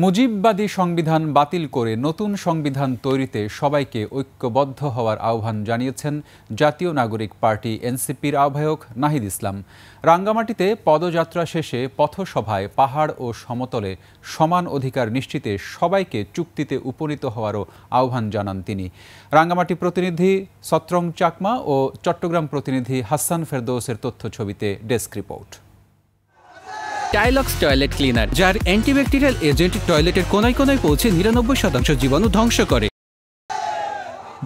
মুজিববাদী সংবিধান বাতিল করে নতুন সংবিধান তৈরিতে সবাইকে ঐক্যবদ্ধ হওয়ার আহ্বান জানিয়েছেন জাতীয় নাগরিক পার্টি এনসিপির আহ্বায়ক নাহিদ ইসলাম। রাঙ্গামাটিতে পদযাত্রা শেষে পথসভায় পাহাড় ও সমতলে সমান অধিকার নিশ্চিতে সবাইকে চুক্তিতে উপনীত হওয়ারও আহ্বান জানান তিনি। রাঙ্গামাটি প্রতিনিধি সত্রং চাকমা ও চট্টগ্রাম প্রতিনিধি হাসান ফেরদৌসের তথ্যছবিতে desk report. Tylox toilet cleaner, যার অ্যান্টিব্যাকটেরিয়াল এজেন্ট টয়লেটের কোনায় কোনায় পৌঁছে ৯৯% জীবাণু ধ্বংস করে।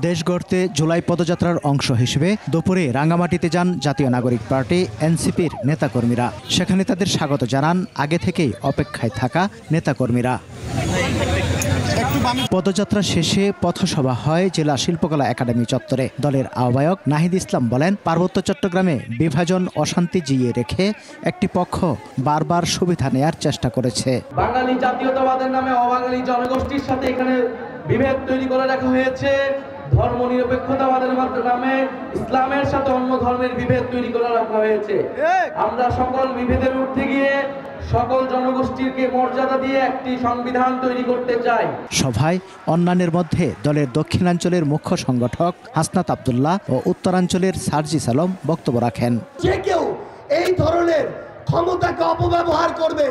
দেশ গড়তে জুলাই পদযাত্রার অংশ হিসেবে দুপুরে রাঙ্গামাটিতে যান জাতীয় নাগরিক পার্টি এনসিপির নেতাকর্মীরা। সেখানে তাদের স্বাগত জানান আগে থেকেই অপেক্ষায় থাকা নেতাকর্মীরা। পদযাত্রা শেষে পথসভা হয় জেলা শিল্পকলা একাডেমি চত্বরে। দলের আহ্বায়ক নাহিদ ইসলাম বলেন, পার্বত্য চট্টগ্রামে বিভাজন অশান্তি জিইয়ে রেখে একটি পক্ষ বারবার সুবিধা নেয়ার চেষ্টা করেছে। বাঙালি জাতীয়তাবাদের নামে অবাঙালি জনগোষ্ঠীর সাথে এখানে বিভেদ তৈরি করে রাখা হয়েছে। ধর্ম নিরপেক্ষতাবাদের নামে ইসলামের সাথে অন্য ধর্মের বিভেদ তৈরি করে রাখা হয়েছে। আমরা সকল বিভেদের ঊর্ধ্বে গিয়ে সকল জনগোষ্ঠীকে মর্যাদা দিয়ে একটি সংবিধান তৈরি করতে চাই। সভায় অন্যান্যের মধ্যে দলের দক্ষিণাঞ্চলের মুখ্য সংগঠক হাসনাত আব্দুল্লাহ ও উত্তরাঞ্চলের সার্জিস আলম বক্তব্য রাখেন। যে কেউ এই ধরনের ক্ষমতাকে অপব্যবহার করবে,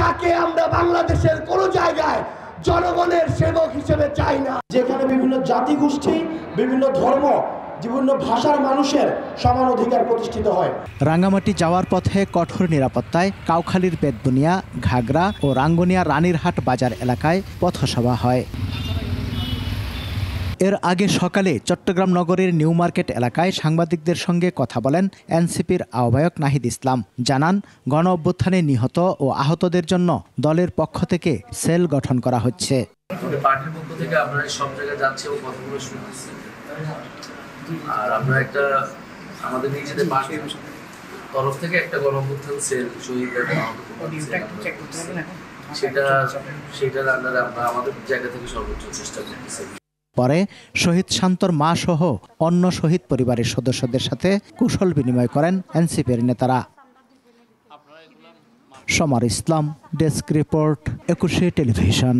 তাকে আমরা বাংলাদেশের কোনো জায়গায় জনগণের সেবক হিসেবে চাই না। যেখানে বিভিন্ন জাতিগোষ্ঠী, বিভিন্ন ধর্ম, বিভিন্ন ভাষার মানুষের সমান অধিকার প্রতিষ্ঠিত হয়। রাঙ্গামাটি যাওয়ার পথে কঠোর নিরাপত্তায় কাউখালীর বেতবুনিয়া, ঘাগড়া ও রাঙ্গুনিয়া রানীরহাট বাজার এলাকায় পথসভা হয়। এর আগে সকালে চট্টগ্রাম নগরের নিউ মার্কেট এলাকায় সাংবাদিকদের সঙ্গে কথা বলেন এনসিপির আহ্বায়ক নাহিদ ইসলাম। জানান, গণ অভ্যুত্থানে নিহত ও আহতদের জন্য দলের পক্ষ থেকে সেল গঠন করা হচ্ছে। পার্টির পক্ষ থেকে আমরা সব জায়গায় যাচ্ছি ও কথাগুলো শুনতেছি। আর আমরা একটা আমাদের নিজেদের পার্টির তরফ থেকে একটা গণ অভ্যুত্থান সেল শহীদদের সেটার আন্ডারে আমরা আমাদের জায়গা থেকে সর্বোচ্চ চেষ্টা করতেছি। পরে শহীদ শান্তর মা সহ অন্য শহীদ পরিবারের সদস্যদের সাথে কুশল বিনিময় করেন এনসিপির নেতারা। সমার ইসলাম, ডেস্ক রিপোর্ট, ২১ টেলিভিশন।